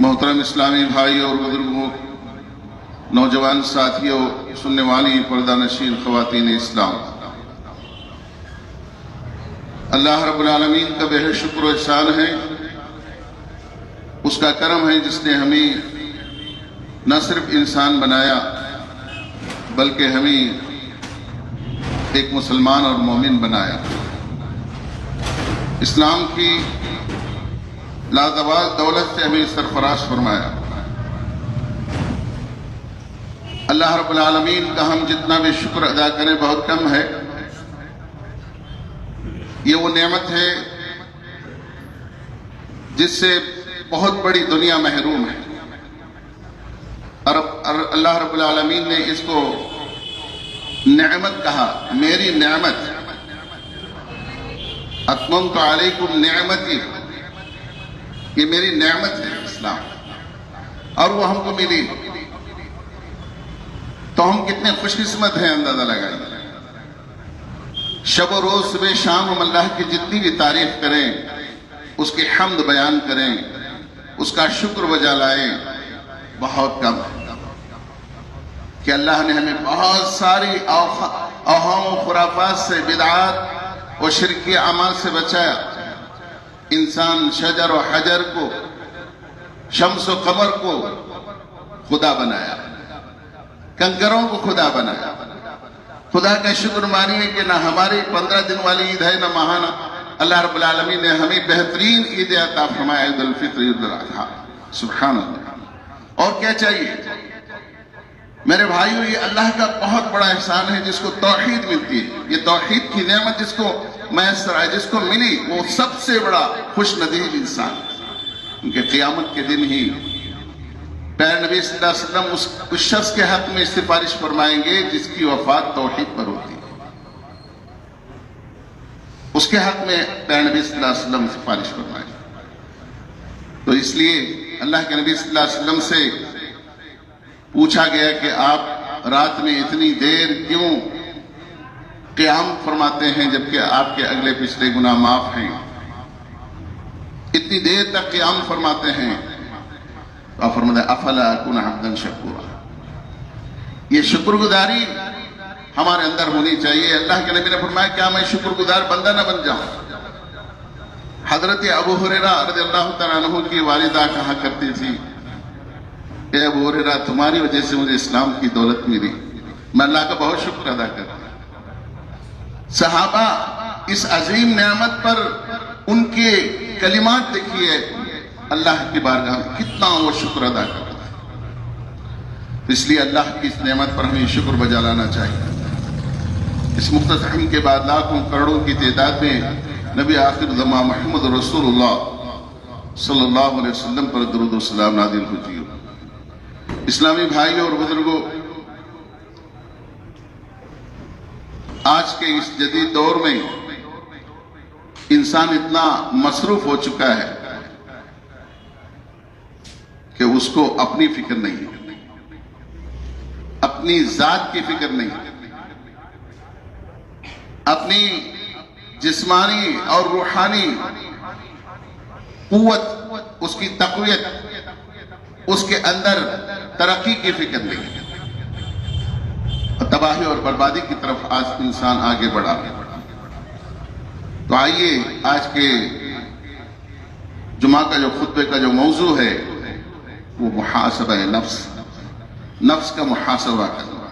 मोहतरम इस्लामी भाइयों और बुजुर्गों, नौजवान साथियों, सुनने वाली पर्दा नशीन ख़वातीन इस्लाम, अल्लाह रब्बुल आलमीन का बेहद शुक्र व एहसान है। उसका करम है जिसने हमें न सिर्फ इंसान बनाया बल्कि हमें एक मुसलमान और मोमिन बनाया। इस्लाम की लाजवाब दौलत से हमें सरफराज फरमाया। अल्लाह रब्बुल आलमीन का हम जितना भी शुक्र अदा करें बहुत कम है। ये वो नेमत है जिससे बहुत बड़ी दुनिया महरूम है और अल्लाह रब्बुल आलमीन ने इसको नेमत कहा, मेरी नेमत। अत्ममतु अलैकुम नेमती, ये मेरी नेमत है इस्लाम, और वो हमको मिली तो हम कितने खुशकिस्मत हैं, अंदाजा लगाइए। शब और रोज सुबह शाम हम अल्लाह की जितनी भी तारीफ करें, उसकी हम्द बयान करें, उसका शुक्र बजा लाएं, बहुत कम है कि अल्लाह ने हमें बहुत सारी अहम खुराफात से, बिदआत और शिरकी अमाल से बचाया। इंसान शजर और हजर को, शम्स और कमर को खुदा बनाया, कंकरों को खुदा बनाया। खुदा का शुक्र मानिए कि ना हमारी 15 दिन वाली ईद है ना महाना। अल्लाह रब्बुल आलमीन ने हमें बेहतरीन ईद अता फरमाया, ईद उल फित्र, ईद उल अज़हा। सुभान अल्लाह। और क्या चाहिए मेरे भाइयों? ये अल्लाह का बहुत बड़ा एहसान है जिसको तौहीद मिलती है। ये तौहीद की नेमत जिसको मैसर है, जिसको मिली, वो सबसे बड़ा खुशनसीब इंसान। उनके क़यामत के दिन ही प्यारे नबी सल्लल्लाहु अलैहि वसल्लम उस शख्स के हक में सिफारिश फरमाएंगे जिसकी वफात तौहीद पर होती है। उसके हक में प्यारे नबी सल्लल्लाहु अलैहि वसल्लम सिफारिश फरमाएंगे। तो इसलिए अल्लाह के नबी सल्लल्लाहु अलैहि वसल्लम से पूछा गया कि आप रात में इतनी देर क्यों क़याम फरमाते हैं जबकि आपके अगले पिछले गुनाह माफ हैं? इतनी देर तक क़याम फरमाते हैं। तो आप फरमाते अफला अकुन अब्दन शकुरा। ये शुक्रगुजारी हमारे अंदर होनी चाहिए। अल्लाह के नबी ने फरमाया क्या मैं शुक्रगुजार बंदा न बन जाऊं? हजरत अबू हुरैरा रज़ियल्लाहु तआला अन्हु की वालिदा कहा करती थी, अबू हुरैरा तुम्हारी वजह से मुझे इस्लाम की दौलत मिली, मैं अल्लाह का बहुत शुक्र अदा करता हूं। सहाबा इस अजीम नेमत पर उनके कलिमात देखिए, अल्लाह की बारगाह में कितना वो शुक्र अदा करता है। इसलिए अल्लाह की इस नेमत पर हमें शुक्र बजा लाना चाहिए। इस मुख्तसम के बाद लाखों करोड़ों की तादाद में नबी आखिर ज़मां मोहम्मद रसूलुल्लाह सल्लल्लाहु अलैहि वसल्लम पर दुरूद व सलाम नाज़िल होती है। इस्लामी भाइयों और बुजुर्गों, आज के इस जदीद दौर में इंसान इतना मसरूफ हो चुका है कि उसको अपनी फिक्र नहीं है, अपनी जात की फिक्र नहीं, अपनी जिस्मानी और रूहानी कुव्वत, उसकी तक़वियत, उसके अंदर तरक्की की फिक्र नहीं, तबाही और बर्बादी की तरफ आज इंसान आगे बढ़ा है। तो आइए आज के जुमा का जो खुतबे का जो मौजू है वो मुहासबा नफ्स, नफ्स का मुहासबा करना।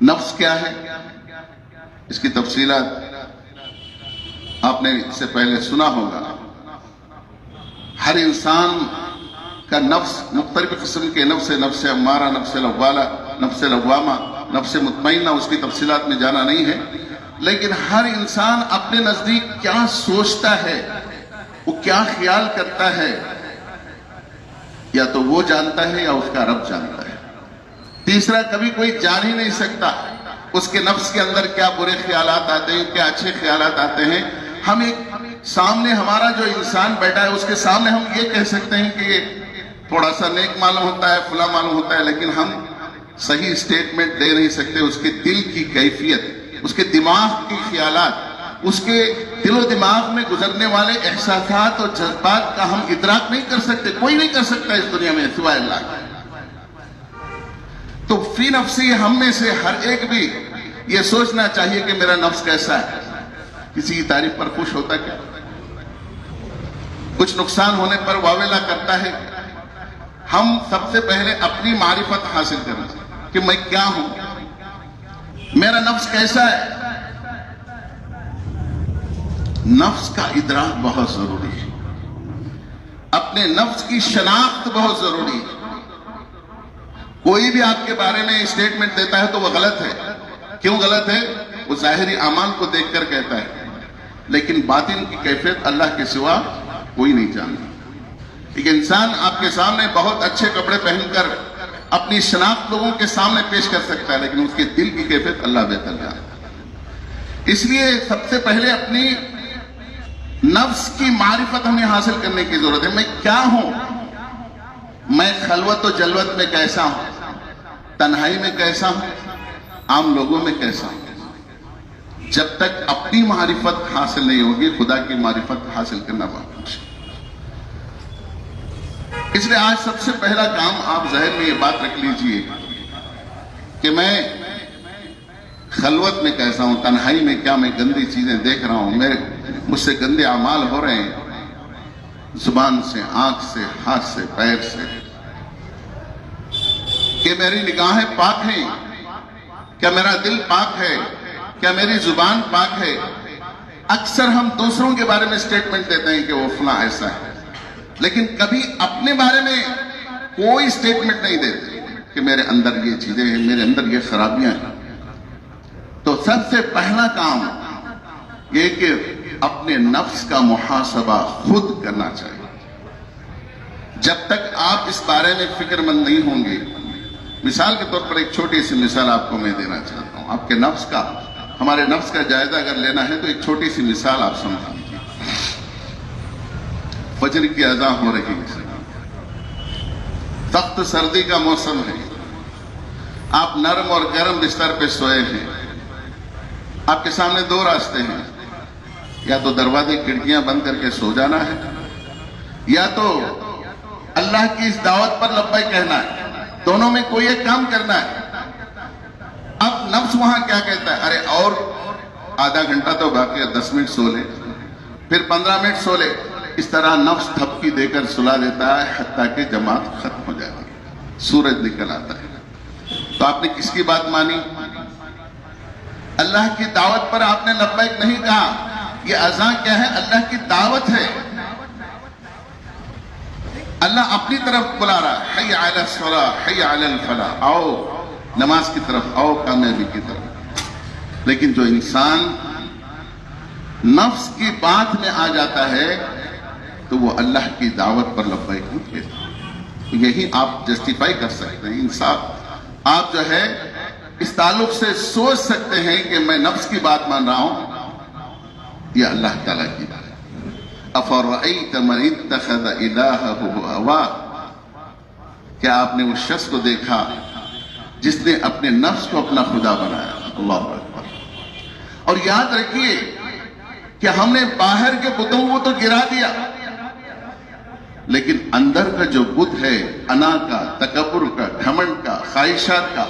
नफ्स क्या है, इसकी तफसीलात आपने इससे पहले सुना होगा। हर इंसान का नफ्स मुख्तलिफ किस्म के नफ्स, नफ्स अम्मारा, नफ्स लव्वाला, नफ्स लव्वामा, नफ्स मुतमइन्ना, उसकी तफसीलात में जाना नहीं है। लेकिन हर इंसान अपने नजदीक क्या सोचता है, वो क्या ख्याल करता है, या तो वो जानता है या उसका रब जानता है। तीसरा कभी कोई जान ही नहीं सकता उसके नफ्स के अंदर क्या बुरे ख्यालात आते हैं, क्या अच्छे ख्यालात आते हैं। हम एक सामने हमारा जो इंसान बैठा है उसके सामने हम ये कह सकते हैं कि ये थोड़ा सा नेक मालूम होता है, फुला मालूम होता है, लेकिन हम सही स्टेटमेंट दे नहीं सकते। उसके दिल की कैफियत, उसके दिमाग के ख्यालात, उसके दिलो दिमाग में गुजरने वाले एहसासात और जज्बात का हम इदराक नहीं कर सकते। कोई नहीं कर सकता इस दुनिया में सिवाय अल्लाह के। तो फी नफ्सी हम में से हर एक भी ये सोचना चाहिए कि मेरा नफ्स कैसा है। किसी की तारीफ पर खुश होता क्या? कुछ नुकसान होने पर वावेला करता है? हम सबसे पहले अपनी मारिफत हासिल करें कि मैं क्या हूं, मेरा नफ्स कैसा है। नफ्स का इदराक बहुत जरूरी है, अपने नफ्स की शनाख्त बहुत जरूरी है। कोई भी आपके बारे में स्टेटमेंट देता है तो वह गलत है। क्यों गलत है? वो जाहिरी अमाल को देखकर कहता है, लेकिन बातिन की कैफियत अल्लाह के सिवा कोई नहीं जानता। एक इंसान आपके सामने बहुत अच्छे कपड़े पहनकर अपनी शनाख्त लोगों के सामने पेश कर सकता है, लेकिन उसके दिल की कैफियत अल्लाह बेहतर जानता। इसलिए सबसे पहले अपनी नफ्स की मारिफत हमें हासिल करने की जरूरत है। मैं क्या हूं, मैं खलवत और जलवत में कैसा हूं, तन्हाई में कैसा हूं, आम लोगों में कैसा हूं। जब तक अपनी मारिफत हासिल नहीं होगी, खुदा की मारिफत हासिल करना बहुत मुश्किल। इसलिए आज सबसे पहला काम आप जहन में ये बात रख लीजिए कि मैं खलवत में कैसा हूं, तन्हाई में क्या मैं गंदी चीजें देख रहा हूं, मुझसे गंदे अमाल हो रहे हैं, जुबान से, आंख से, हाथ से, पैर से, कि मेरी निगाहें पाक हैं, क्या मेरा दिल पाक है, क्या मेरी जुबान पाक है। अक्सर हम दूसरों के बारे में स्टेटमेंट देते हैं कि वो फला ऐसा है, लेकिन कभी अपने बारे में कोई स्टेटमेंट नहीं देते कि मेरे अंदर ये चीजें हैं, मेरे अंदर ये खराबियां हैं। तो सबसे पहला काम ये कि अपने नफ्स का मुहासबा खुद करना चाहिए। जब तक आप इस बारे में फिक्रमंद नहीं होंगे, मिसाल के तौर पर एक छोटी सी मिसाल आपको मैं देना चाहता हूं। आपके नफ्स का, हमारे नफ्स का जायजा अगर लेना है तो एक छोटी सी मिसाल आप समझ लीजिए। फजर की अज़ान हो रही है, सख्त सर्दी का मौसम है, आप नरम और गर्म बिस्तर पे सोए हैं। आपके सामने दो रास्ते हैं, या तो दरवाजे खिड़कियां बंद करके सो जाना है, या तो अल्लाह की इस दावत पर लब्बैक कहना है। दोनों में कोई एक काम करना है। अब नफ्स वहां क्या कहता है? अरे और आधा घंटा तो बाकी है, 10 मिनट सो ले, फिर 15 मिनट सो ले। इस तरह नफ्स थपकी देकर सुला देता है हत्ता कि जमात खत्म हो जाएगी, सूरज निकल आता है। तो आपने किसकी बात मानी? अल्लाह की दावत पर आपने लब्बैक नहीं कहा। ये अज़ान क्या है? अल्लाह की दावत है। अल्लाह अपनी तरफ बुला रहा है, हय्या अला सलाह, हय्या अला फलाह, आओ नमाज की तरफ, आओ कामयाबी की तरफ। लेकिन जो इंसान नफ्स की बात में आ जाता है तो वो अल्लाह की दावत पर लब्बैक नहीं कहता। तो यही आप जस्टिफाई कर सकते हैं, इंसाफ आप जो है इस ताल्लुक से सोच सकते हैं कि मैं नफ्स की बात मान रहा हूं या अल्लाह ताला की बात। अफरअयत मन इत्तखज़ इलाहहु हवाह, क्या आपने उस शख्स को देखा जिसने अपने नफ्स को अपना खुदा बनाया? अल्लाहु अकबर। और याद रखिए कि हमने बाहर के बुतों को तो गिरा दिया, लेकिन अंदर का जो बुत है, अना का, तकब्बुर का, घमंड का, ख्वाहिशात का,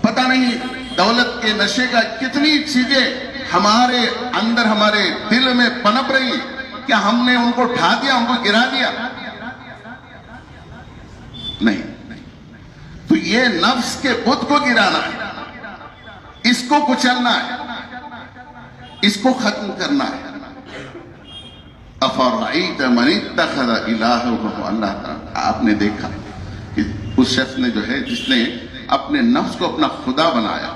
पता नहीं दौलत के नशे का, कितनी चीजें हमारे अंदर, हमारे दिल में पनप रही। क्या हमने उनको उठा दिया, उनको गिरा दिया? नहीं। तो ये नफ्स के बुत को गिराना है। इसको कुचलना है, इसको खत्म करना है। अफराईत मन इत्तखज़ इलाहहु अल्लाह ताला, आपने देखा कि उस शख्स ने जो है जिसने अपने नफ्स को अपना खुदा बनाया,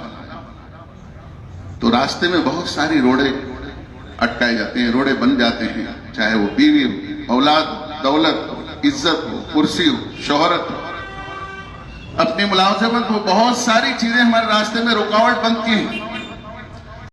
तो रास्ते में बहुत सारी रोड़े अटकाए जाते हैं, रोड़े बन जाते हैं, चाहे वो बीवी हो, औलाद, दौलत, इज्जत हो, कुर्सी हो, शोहरत हो, अपनी मुलाजमत हो, बहुत सारी चीजें हमारे रास्ते में रुकावट बनती हैं।